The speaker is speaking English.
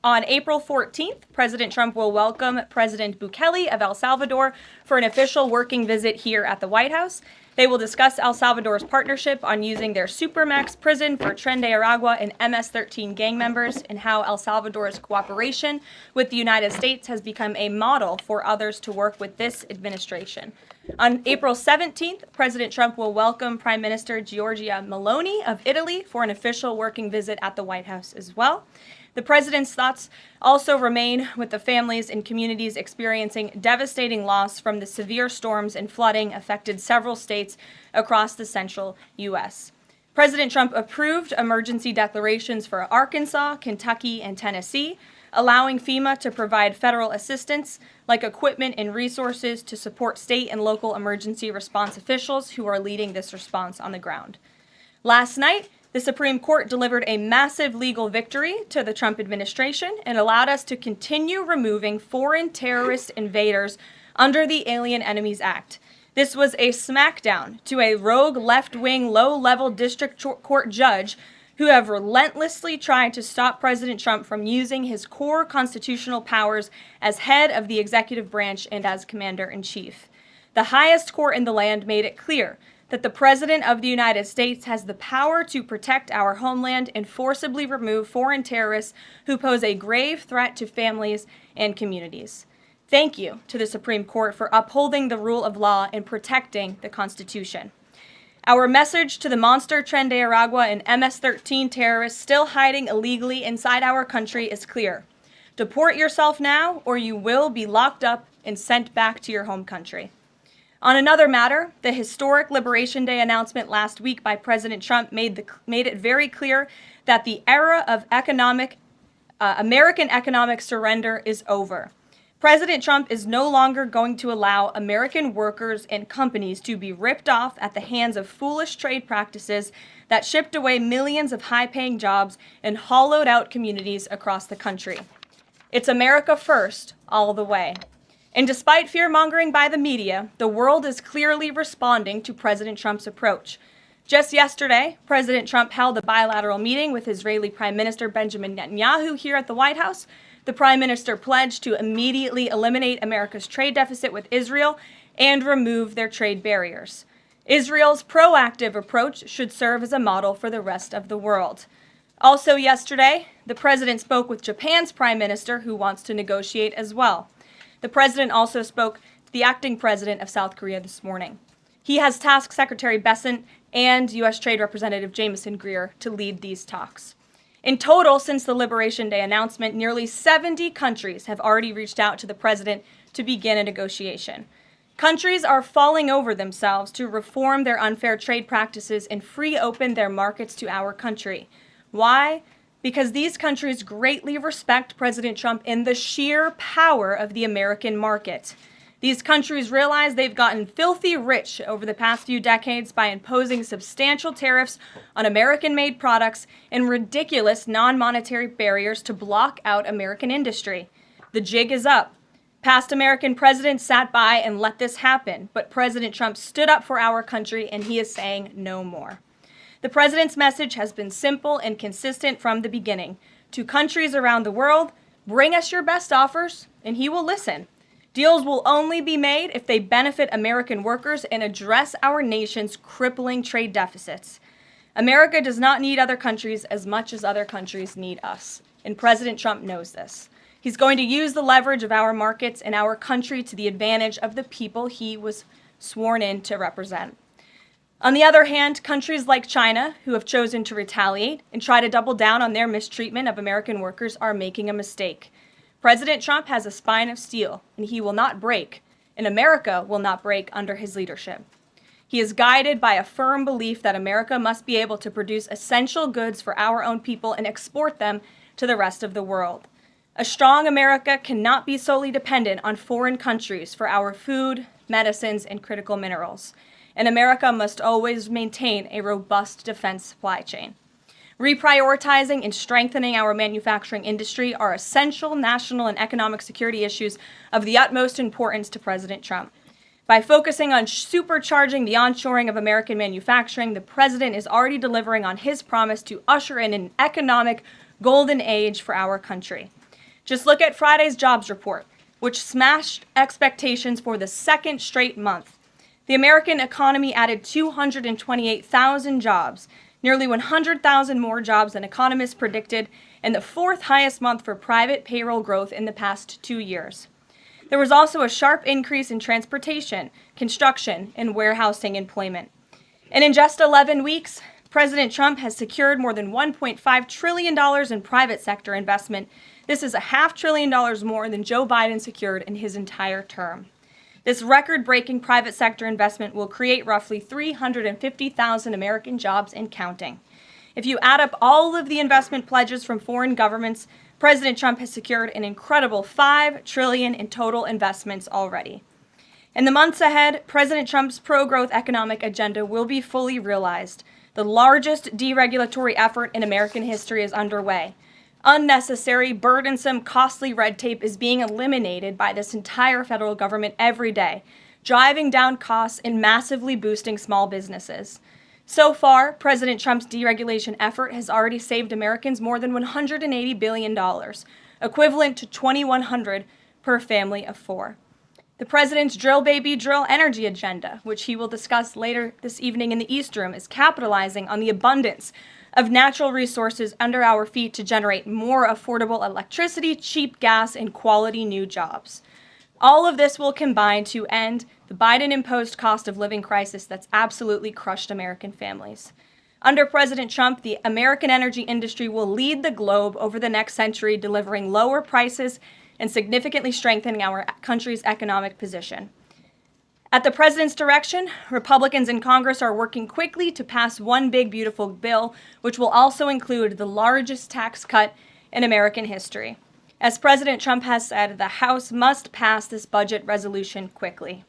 On April 14th, President Trump will welcome President Bukele of El Salvador for an official working visit here at the White House. They will discuss El Salvador's partnership on using their supermax prison for Tren de Aragua and MS-13 gang members, and how El Salvador's cooperation with the United States has become a model for others to work with this administration. On April 17th, President Trump will welcome Prime Minister Giorgia Meloni of Italy for an official working visit at the White House as well. The president's thoughts also remain with the families and communities experiencing devastating loss from the severe storms and flooding affected several states across the central U.S. President Trump approved emergency declarations for Arkansas, Kentucky, and Tennessee, allowing FEMA to provide federal assistance like equipment and resources to support state and local emergency response officials who are leading this response on the ground. Last night, the Supreme Court delivered a massive legal victory to the Trump administration and allowed us to continue removing foreign terrorist invaders under the Alien Enemies Act. This was a smackdown to a rogue left-wing, low-level district court judge who have relentlessly tried to stop President Trump from using his core constitutional powers as head of the executive branch and as commander-in-chief. The highest court in the land made it clear that the President of the United States has the power to protect our homeland and forcibly remove foreign terrorists who pose a grave threat to families and communities. Thank you to the Supreme Court for upholding the rule of law and protecting the Constitution. Our message to the monster Tren de Aragua and MS-13 terrorists still hiding illegally inside our country is clear. Deport yourself now, or you will be locked up and sent back to your home country. On another matter, the historic Liberation Day announcement last week by President Trump made it very clear that the era of American economic surrender is over. President Trump is no longer going to allow American workers and companies to be ripped off at the hands of foolish trade practices that shipped away millions of high-paying jobs and hollowed out communities across the country. It's America first, all the way. And despite fear-mongering by the media, the world is clearly responding to President Trump's approach. Just yesterday, President Trump held a bilateral meeting with Israeli Prime Minister Benjamin Netanyahu here at the White House. The Prime Minister pledged to immediately eliminate America's trade deficit with Israel and remove their trade barriers. Israel's proactive approach should serve as a model for the rest of the world. Also yesterday, the President spoke with Japan's Prime Minister, who wants to negotiate as well. The President also spoke to the acting President of South Korea this morning. He has tasked Secretary Bessent and U.S. Trade Representative Jamieson Greer to lead these talks. In total, since the Liberation Day announcement, nearly 70 countries have already reached out to the President to begin a negotiation. Countries are falling over themselves to reform their unfair trade practices and free open their markets to our country. Why? Because these countries greatly respect President Trump in the sheer power of the American market. These countries realize they've gotten filthy rich over the past few decades by imposing substantial tariffs on American-made products and ridiculous non-monetary barriers to block out American industry. The jig is up. Past American presidents sat by and let this happen, but President Trump stood up for our country, and he is saying no more. The president's message has been simple and consistent from the beginning. To countries around the world, bring us your best offers, and he will listen. Deals will only be made if they benefit American workers and address our nation's crippling trade deficits. America does not need other countries as much as other countries need us, and President Trump knows this. He's going to use the leverage of our markets and our country to the advantage of the people he was sworn in to represent. On the other hand, countries like China, who have chosen to retaliate and try to double down on their mistreatment of American workers, are making a mistake. President Trump has a spine of steel, and he will not break, and America will not break under his leadership. He is guided by a firm belief that America must be able to produce essential goods for our own people and export them to the rest of the world. A strong America cannot be solely dependent on foreign countries for our food, medicines, and critical minerals. And America must always maintain a robust defense supply chain. Reprioritizing and strengthening our manufacturing industry are essential national and economic security issues of the utmost importance to President Trump. By focusing on supercharging the onshoring of American manufacturing, the president is already delivering on his promise to usher in an economic golden age for our country. Just look at Friday's jobs report, which smashed expectations for the second straight month. The American economy added 228,000 jobs, nearly 100,000 more jobs than economists predicted, and the fourth highest month for private payroll growth in the past 2 years. There was also a sharp increase in transportation, construction, and warehousing employment. And in just 11 weeks, President Trump has secured more than $1.5 trillion in private sector investment. This is $500 billion more than Joe Biden secured in his entire term. This record-breaking private sector investment will create roughly 350,000 American jobs and counting. If you add up all of the investment pledges from foreign governments, President Trump has secured an incredible $5 trillion in total investments already. In the months ahead, President Trump's pro-growth economic agenda will be fully realized. The largest deregulatory effort in American history is underway. Unnecessary, burdensome, costly red tape is being eliminated by this entire federal government every day, driving down costs and massively boosting small businesses. So far, President Trump's deregulation effort has already saved Americans more than $180 billion, equivalent to $2,100 per family of 4. The president's drill baby drill energy agenda, which he will discuss later this evening in the East Room, is capitalizing on the abundance of natural resources under our feet to generate more affordable electricity, cheap gas, and quality new jobs. All of this will combine to end the Biden-imposed cost of living crisis that's absolutely crushed American families. Under President Trump, the American energy industry will lead the globe over the next century, delivering lower prices and significantly strengthening our country's economic position. At the president's direction, Republicans in Congress are working quickly to pass one big, beautiful bill, which will also include the largest tax cut in American history. As President Trump has said, the House must pass this budget resolution quickly.